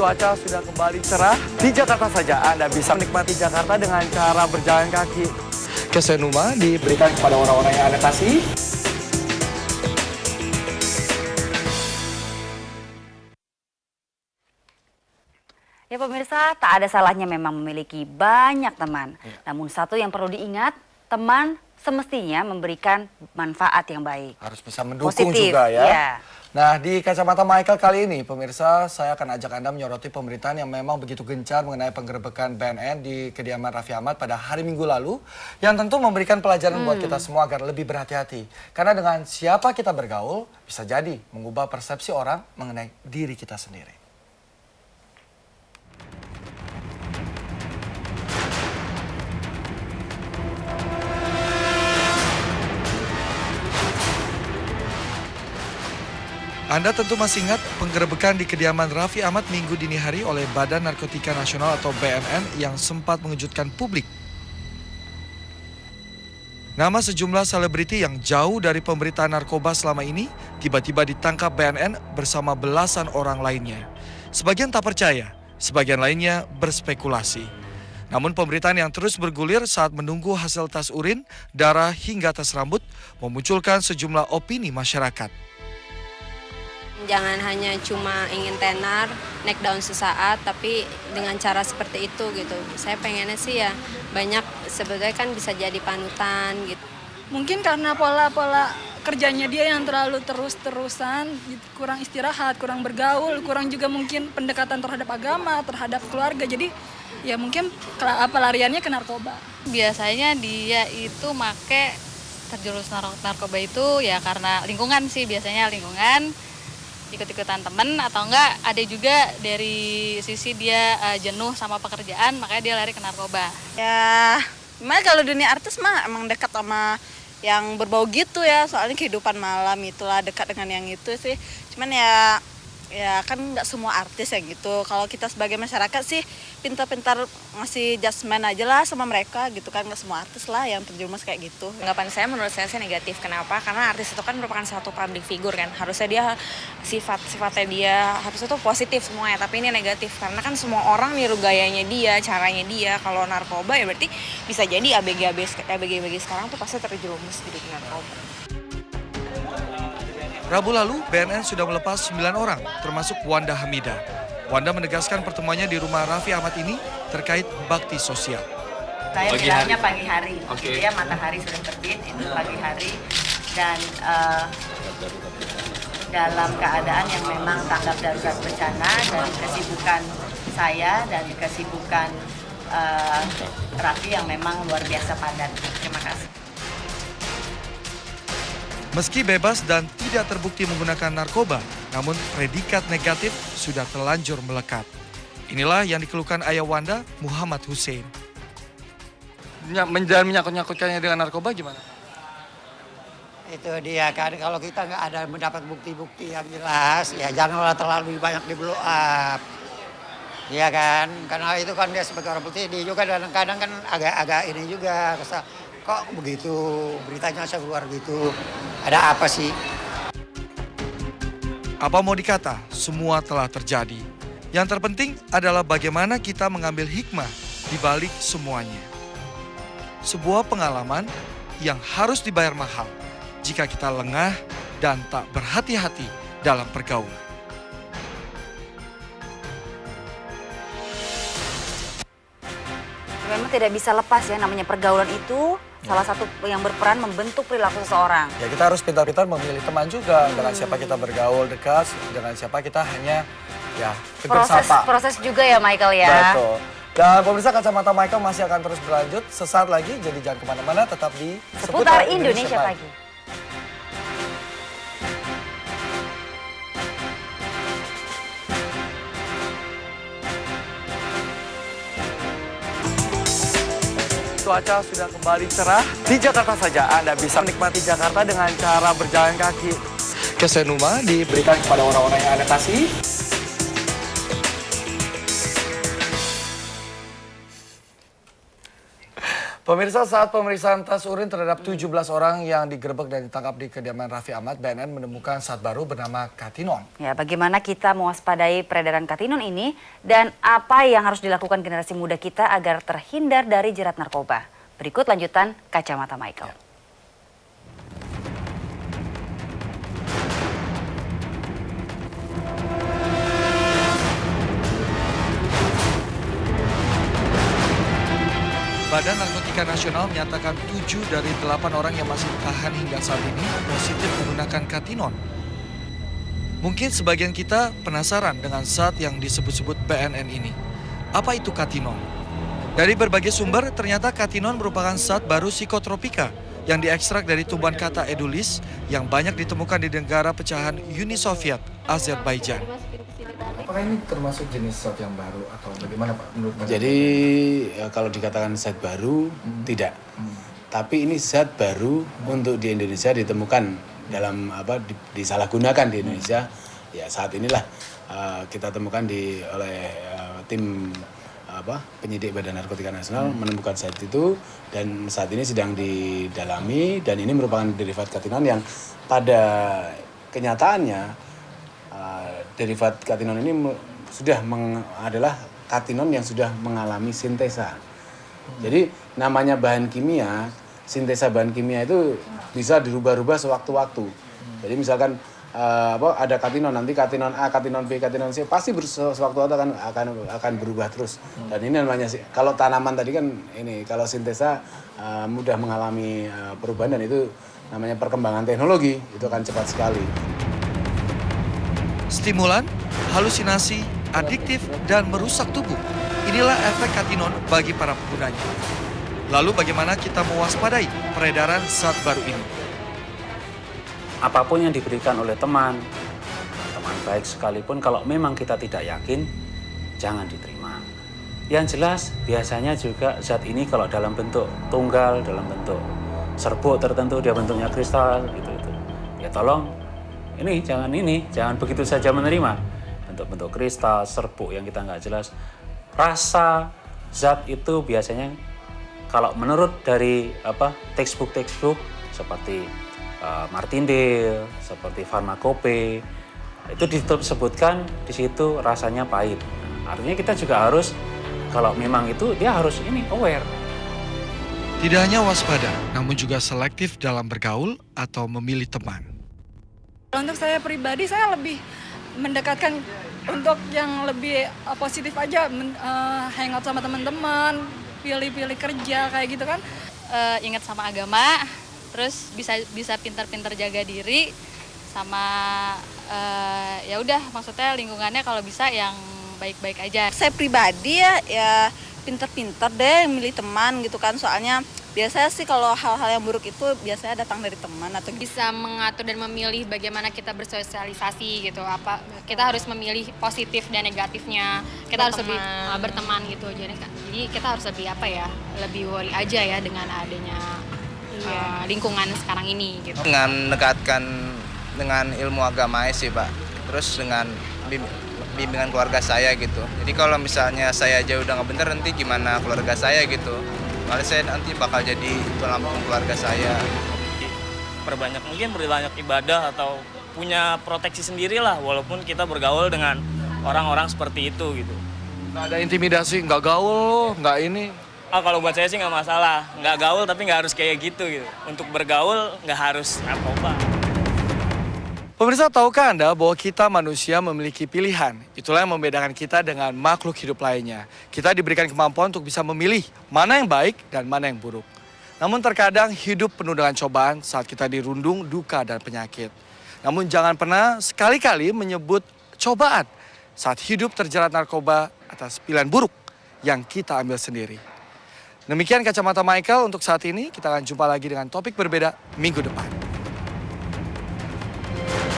Cuaca sudah kembali cerah. Di Jakarta saja Anda bisa menikmati Jakarta dengan cara berjalan kaki. Kesenuma diberikan kepada orang-orang yang Anda kasih. Ya pemirsa, tak ada salahnya memang memiliki banyak teman. Namun satu yang perlu diingat, teman semestinya memberikan manfaat yang baik. Harus bisa mendukung Positif, juga ya. ya. Nah, di kacamata Michael kali ini, pemirsa, saya akan ajak Anda menyoroti pemerintahan yang memang begitu gencar mengenai penggerebekan BNN di kediaman Raffi Ahmad pada hari Minggu lalu, yang tentu memberikan pelajaran buat kita semua agar lebih berhati-hati. Karena dengan siapa kita bergaul, bisa jadi mengubah persepsi orang mengenai diri kita sendiri. Anda tentu masih ingat penggerebekan di kediaman Raffi Ahmad Minggu dini hari oleh Badan Narkotika Nasional atau BNN yang sempat mengejutkan publik. Nama sejumlah selebriti yang jauh dari pemberitaan narkoba selama ini tiba-tiba ditangkap BNN bersama belasan orang lainnya. Sebagian tak percaya, sebagian lainnya berspekulasi. Namun pemberitaan yang terus bergulir saat menunggu hasil tes urin, darah hingga tes rambut memunculkan sejumlah opini masyarakat. Jangan hanya cuma ingin tenar, naik daun sesaat, tapi dengan cara seperti itu gitu. Saya pengennya sih ya banyak sebetulnya kan bisa jadi panutan gitu. Mungkin karena pola-pola kerjanya dia yang terlalu terus-terusan, kurang istirahat, kurang bergaul, kurang juga mungkin pendekatan terhadap agama, terhadap keluarga. Jadi ya mungkin pelariannya ke narkoba. Biasanya dia itu make terjerumus narkoba itu ya karena lingkungan sih, biasanya lingkungan. Ikut-ikutan temen atau enggak ada juga dari sisi dia jenuh sama pekerjaan makanya dia lari ke narkoba. Ya, gimana kalau dunia artis mah emang dekat sama yang berbau gitu ya, soalnya kehidupan malam itulah dekat dengan yang itu sih. Cuman ya kan nggak semua artis yang gitu. Kalau kita sebagai masyarakat sih pintar-pintar ngasih judgement aja lah sama mereka gitu kan, nggak semua artis lah yang terjerumus kayak gitu. Anggapan saya menurut saya sih negatif. Kenapa? Karena artis itu kan merupakan satu public figure kan. Harusnya dia sifatnya dia harusnya tuh positif semuanya, tapi ini negatif karena kan semua orang niru gayanya dia, caranya dia. Kalau narkoba ya berarti bisa jadi ABG sekarang tuh pasti terjerumus di dunia narkoba. Rabu lalu, BNN sudah melepas 9 orang, termasuk Wanda Hamidah. Wanda menegaskan pertemuannya di rumah Raffi Ahmad ini terkait bakti sosial. Saya bilangnya pagi hari, ya matahari sudah terbit, itu pagi hari. Dan dalam keadaan yang memang tanggap darurat bencana dan kesibukan saya dan kesibukan Raffi yang memang luar biasa padat. Terima kasih. Meski bebas dan tidak terbukti menggunakan narkoba, namun predikat negatif sudah terlanjur melekat. Inilah yang dikeluhkan ayah Wanda, Muhammad Hussein. Menjalin menyangkut-nyangkutkannya dengan narkoba gimana? Itu dia kan, kalau kita nggak ada mendapat bukti-bukti yang jelas, ya janganlah terlalu banyak di blow up. Iya kan, karena itu kan dia sebagai orang putih, dia juga kadang-kadang kan agak ini juga, kok begitu, beritanya saya keluar gitu, ada apa sih? Apa mau dikata, semua telah terjadi. Yang terpenting adalah bagaimana kita mengambil hikmah di balik semuanya. Sebuah pengalaman yang harus dibayar mahal jika kita lengah dan tak berhati-hati dalam pergaulan. Memang tidak bisa lepas ya, namanya pergaulan itu salah satu yang berperan membentuk perilaku seseorang. Ya kita harus pintar-pintar memilih teman juga, dengan siapa kita bergaul dekat, dengan siapa kita hanya ya tegur sapa. Proses juga ya Michael ya. Betul. Dan pemirsa, Kacamata Michael masih akan terus berlanjut sesaat lagi, jadi jangan kemana-mana, tetap di Seputar Indonesia Pagi. Cuaca sudah kembali cerah. Di Jakarta saja Anda bisa menikmati Jakarta dengan cara berjalan kaki. Kesenuma diberikan kepada orang-orang yang Anda kasih. Pemirsa, saat pemeriksaan tes urin terhadap 17 orang yang digerebek dan ditangkap di kediaman Raffi Ahmad, BNN menemukan zat baru bernama katinon. Ya, bagaimana kita mewaspadai peredaran katinon ini dan apa yang harus dilakukan generasi muda kita agar terhindar dari jerat narkoba? Berikut lanjutan Kacamata Michael. Badan Narkotika Nasional menyatakan 7 dari 8 orang yang masih tahan hingga saat ini positif menggunakan katinon. Mungkin sebagian kita penasaran dengan zat yang disebut-sebut BNN ini. Apa itu katinon? Dari berbagai sumber, ternyata katinon merupakan zat baru psikotropika yang diekstrak dari tumbuhan kata edulis yang banyak ditemukan di negara pecahan Uni Soviet, Azerbaijan. Apakah ini termasuk jenis zat yang baru atau bagaimana Pak menurut Anda? Jadi kalau dikatakan zat baru tidak. Tapi ini zat baru untuk di Indonesia ditemukan dalam disalahgunakan di Indonesia. Ya saat inilah kita temukan oleh tim penyidik Badan Narkotika Nasional menemukan zat itu dan saat ini sedang didalami dan ini merupakan derivat katinon yang pada kenyataannya derivat katinon ini adalah katinon yang sudah mengalami sintesa. Jadi namanya bahan kimia, sintesa bahan kimia itu bisa dirubah-rubah sewaktu-waktu. Jadi misalkan ada katinon, nanti katinon A, katinon B, katinon C pasti sewaktu-waktu akan berubah terus. Dan ini namanya kalau tanaman tadi kan ini kalau sintesa mudah mengalami perubahan dan itu namanya perkembangan teknologi, itu akan cepat sekali. Stimulan, halusinasi, adiktif, dan merusak tubuh. Inilah efek katinon bagi para penggunanya. Lalu bagaimana kita mewaspadai peredaran zat baru ini? Apapun yang diberikan oleh teman baik sekalipun kalau memang kita tidak yakin, jangan diterima. Yang jelas biasanya juga zat ini kalau dalam bentuk tunggal, dalam bentuk serbuk tertentu, dia bentuknya kristal, gitu. Ya tolong, jangan begitu saja menerima. Bentuk-bentuk kristal, serbuk yang kita nggak jelas. Rasa zat itu biasanya kalau menurut dari textbook seperti Martindale, seperti Pharmacope, itu disebutkan di situ rasanya pahit. Artinya kita juga harus kalau memang itu dia harus aware. Tidak hanya waspada, namun juga selektif dalam bergaul atau memilih teman. Untuk saya pribadi, saya lebih mendekatkan untuk yang lebih positif aja, hangout sama teman-teman, pilih-pilih kerja kayak gitu kan. Ingat sama agama, terus bisa pintar-pintar jaga diri, sama ya udah maksudnya lingkungannya kalau bisa yang baik-baik aja. Saya pribadi ya pintar-pintar deh milih teman gitu kan, soalnya biasanya sih kalau hal-hal yang buruk itu biasanya datang dari teman atau Bisa mengatur dan memilih bagaimana kita bersosialisasi gitu. Kita harus memilih positif dan negatifnya. Kita harus lebih berteman gitu. Jadi kita harus lebih worry aja ya dengan adanya lingkungan sekarang ini gitu. Dengan mendekatkan dengan ilmu agama sih Pak. Terus dengan bimbingan keluarga saya gitu. Jadi kalau misalnya saya aja udah nggak bener, nanti gimana keluarga saya gitu. Malah saya nanti bakal jadi tulang punggung keluarga saya. Mungkin berbanyak ibadah atau punya proteksi sendiri lah, walaupun kita bergaul dengan orang-orang seperti itu gitu. Nggak ada intimidasi, nggak gaul, nggak ini. Kalau buat saya sih nggak masalah, nggak gaul tapi nggak harus kayak gitu. Untuk bergaul nggak harus narkoba. Pemirsa, tahukah Anda bahwa kita manusia memiliki pilihan? Itulah yang membedakan kita dengan makhluk hidup lainnya. Kita diberikan kemampuan untuk bisa memilih mana yang baik dan mana yang buruk. Namun terkadang hidup penuh dengan cobaan saat kita dirundung duka dan penyakit. Namun jangan pernah sekali-kali menyebut cobaan saat hidup terjerat narkoba atas pilihan buruk yang kita ambil sendiri. Demikian Kacamata Michael untuk saat ini. Kita akan jumpa lagi dengan topik berbeda minggu depan.